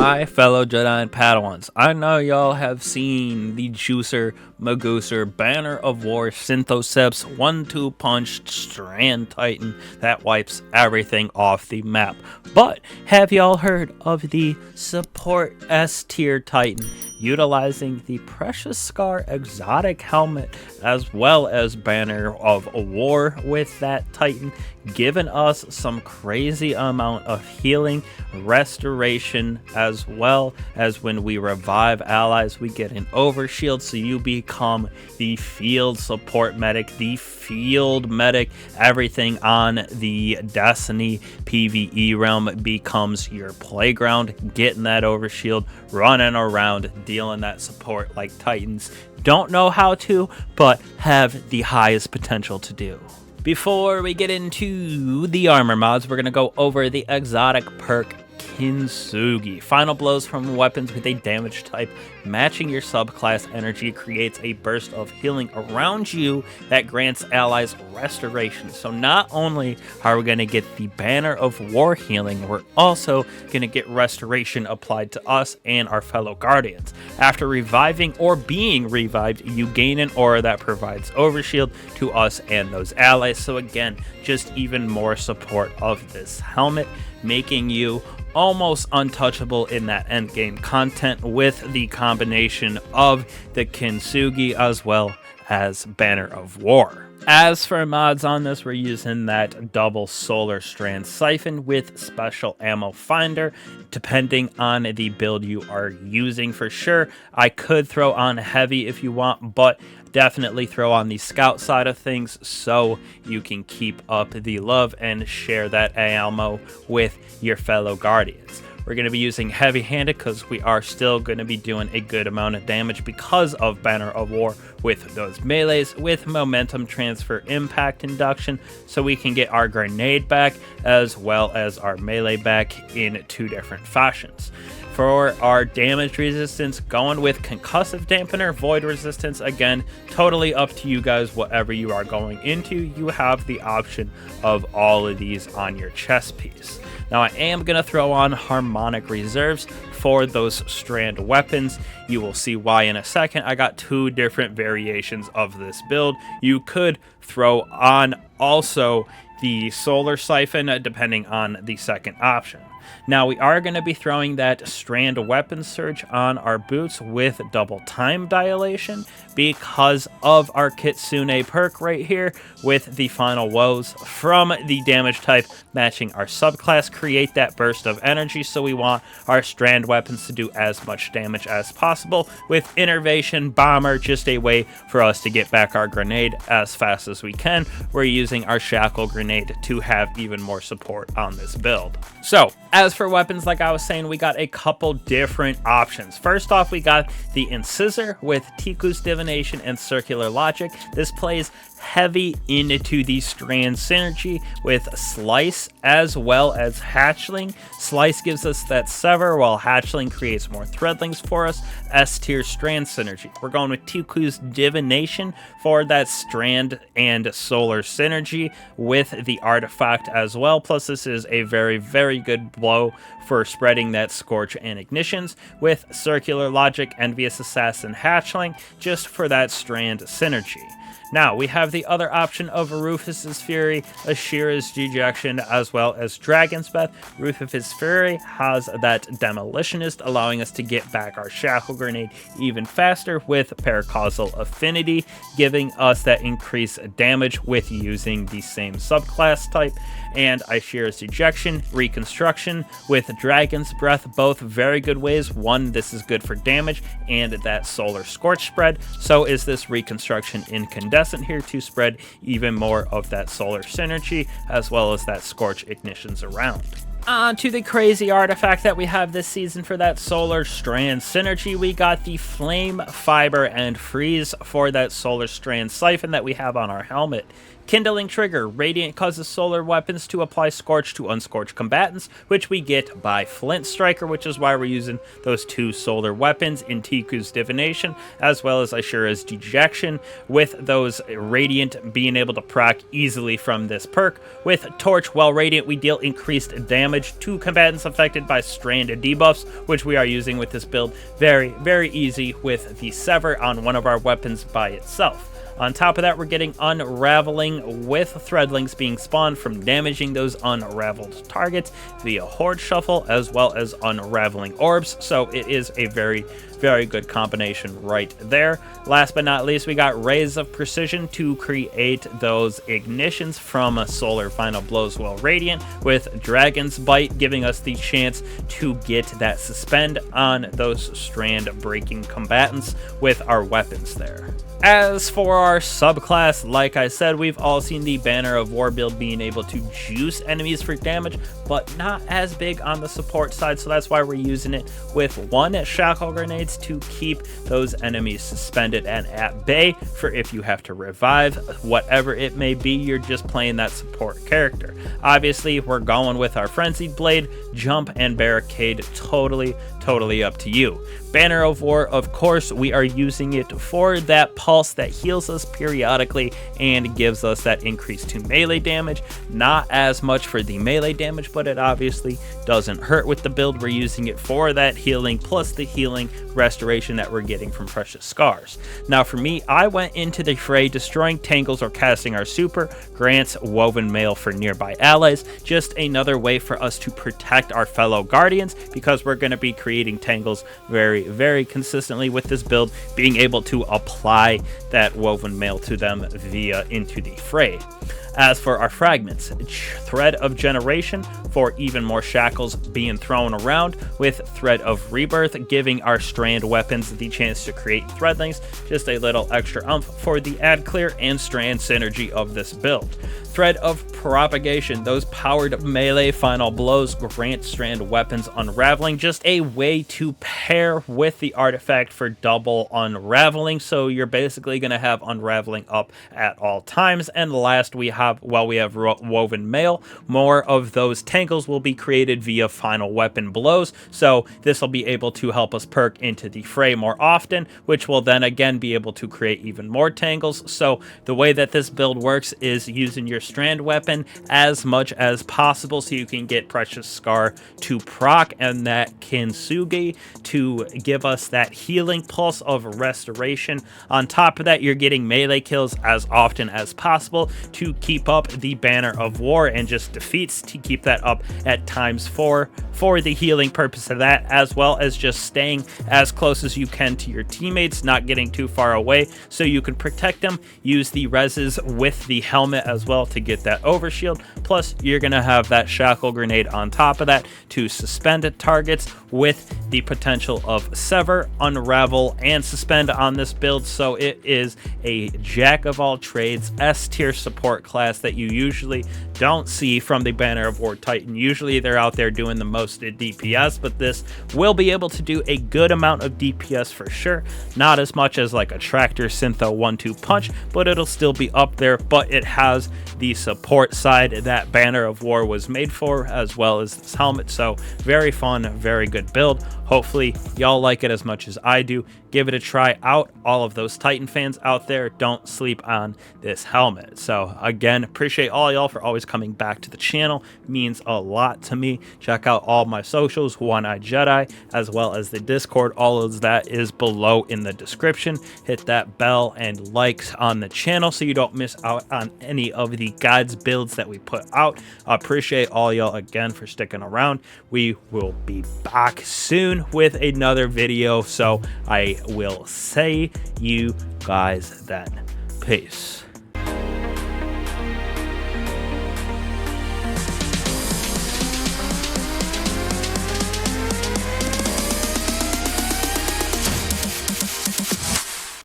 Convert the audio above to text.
My fellow Jedi and Padawans, I know y'all have seen the Juicer, Magooser, Banner of War, Synthoceps, 1-2 punch, Strand Titan that wipes everything off the map. But have y'all heard of the support S tier Titan, utilizing the Precious Scar Exotic Helmet as well as Banner of War with that Titan, giving us some crazy amount of healing, restoration, as well as when we revive allies, we get an overshield, so you become the field support medic, the field medic. Everything on the Destiny PvE realm becomes your playground, getting that overshield, running around, dealing that support like Titans don't know how to, but have the highest potential to do. Before we get into the armor mods, we're going to go over the exotic perk Kintsugi. Final blows from weapons with a damage type matching your subclass energy creates a burst of healing around you that grants allies restoration. So not only are we going to get the Banner of War healing, we're also going to get restoration applied to us and our fellow guardians. After reviving or being revived, you gain an aura that provides overshield to us and those allies. So again, just even more support of this helmet, making you almost untouchable in that endgame content with the combination of the Kintsugi as well as Banner of War. As for mods on this, we're using that double solar strand siphon with special ammo finder, depending on the build you are using for sure. I could throw on heavy if you want, but definitely throw on the scout side of things so you can keep up the love and share that ammo with your fellow guardians. We're going to be using heavy-handed because we are still going to be doing a good amount of damage because of Banner of War with those melees, with momentum transfer impact induction, so we can get our grenade back as well as our melee back in two different fashions. For our damage resistance, going with concussive dampener, void resistance, again, totally up to you guys. Whatever you are going into, you have the option of all of these on your chest piece. Now I am going to throw on harmonic reserves for those strand weapons. You will see why in a second. I got two different variations of this build. You could throw on also the solar siphon depending on the second option. Now we are going to be throwing that strand weapon surge on our boots with double time dilation because of our Kitsune perk right here with the final woes from the damage type matching our subclass, create that burst of energy. So we want our strand weapons to do as much damage as possible with innervation bomber, just a way for us to get back our grenade as fast as we can. We're using our shackle grenade to have even more support on this build. So as for weapons, like I was saying, we got a couple different options. First off, we got the Incisor with Tiku's Divination and Circular Logic. This plays heavy into the strand synergy with Slice as well as Hatchling. Slice gives us that sever, while Hatchling creates more threadlings for us. S tier strand synergy. We're going with Tiku's Divination for that strand and solar synergy with the artifact as well. Plus, this is a very, very good blow for spreading that Scorch and Ignitions with Circular Logic, Envious Assassin, Hatchling, just for that strand synergy. Now, we have the other option of Rufus's Fury, Ashira's Dejection, as well as Dragon's Breath. Rufus's Fury has that Demolitionist, allowing us to get back our Shackle Grenade even faster with Paracausal Affinity, giving us that increased damage with using the same subclass type. And Ashira's Dejection, Reconstruction with Dragon's Breath, both very good ways. One, this is good for damage and that Solar Scorch spread. So is this Reconstruction Incandescent here to spread even more of that solar synergy as well as that Scorch Ignitions around. On to the crazy artifact that we have this season for that solar strand synergy. We got the Flame, Fiber, and Freeze for that solar strand siphon that we have on our helmet. Kindling Trigger. Radiant causes solar weapons to apply Scorch to unscorched combatants, which we get by Flint Striker, which is why we're using those 2 solar weapons in Tiku's Divination, as well as Ashura's Dejection, with those Radiant being able to proc easily from this perk. With Torch, while Radiant, we deal increased damage to combatants affected by Strand debuffs, which we are using with this build. Very easy with the Sever on one of our weapons by itself. On top of that, we're getting Unraveling with Threadlings being spawned from damaging those unraveled targets via Horde Shuffle, as well as Unraveling Orbs, so it is a very good combination right there. Last but not least, we got Rays of Precision to create those ignitions from Solar Final Blows while Radiant, with Dragon's Bite giving us the chance to get that suspend on those strand breaking combatants with our weapons there. As for our subclass, like I said, we've all seen the Banner of War build being able to juice enemies for damage, but not as big on the support side, so that's why we're using it with 1 Shackle Grenades to keep those enemies suspended and at bay for if you have to revive, whatever it may be, you're just playing that support character. Obviously, we're going with our Frenzied Blade, Jump, and Barricade, totally up to you. Banner of War, of course, we are using it for that pulse that heals us periodically and gives us that increase to melee damage. Not as much for the melee damage, but it obviously doesn't hurt with the build. We're using it for that healing, plus the healing restoration that we're getting from Precious Scars. Now for me, I went into the fray destroying tangles or casting our super, grants Woven Mail for nearby allies, just another way for us to protect our fellow Guardians, because we're going to be creating tangles very consistently with this build, being able to apply that Woven Mail to them via into the fray. As for our fragments, Thread of Generation for even more shackles being thrown around, with Thread of Rebirth giving our strand weapons the chance to create threadlings, just a little extra oomph for the ad clear and strand synergy of this build. Thread of Propagation, those powered melee final blows grant strand weapons unraveling, just a way to pair with the artifact for double unraveling, so you're basically going to have unraveling up at all times. And last, we have Woven Mail, more of those tangles will be created via final weapon blows, so this will be able to help us perk into the fray more often, which will then again be able to create even more tangles. So the way that this build works is using your strand weapon as much as possible so you can get Precious Scar to proc and that Kintsugi to give us that healing pulse of restoration. On top of that, you're getting melee kills as often as possible to keep up the Banner of War, and just defeats to keep that up at ×4 for the healing purpose of that, as well as just staying as close as you can to your teammates, not getting too far away so you can protect them. Use the reses with the helmet as well to get that overshield, plus you're going to have that shackle grenade on top of that to suspend targets, with the potential of sever, unravel, and suspend on this build. So it is a jack of all trades S tier support class that you usually don't see from the Banner of War Titan. Usually they're out there doing the most DPS, but this will be able to do a good amount of DPS for sure. Not as much as like a Tractor Syntho 1-2 punch, but it'll still be up there. But it has the support side that Banner of War was made for, as well as this helmet. So very fun, very good build. Hopefully y'all like it as much as I do. Give it a try out. All of those Titan fans out there, don't sleep on this helmet. So again, appreciate all y'all for always coming back to the channel. It means a lot to me. Check out all my socials, One-Eyed Jedi, as well as the Discord. All of that is below in the description. Hit that bell and likes on the channel so you don't miss out on any of the guides builds that we put out. Appreciate all y'all again for sticking around. We will be back soon with another video, so I will say you guys then. Peace.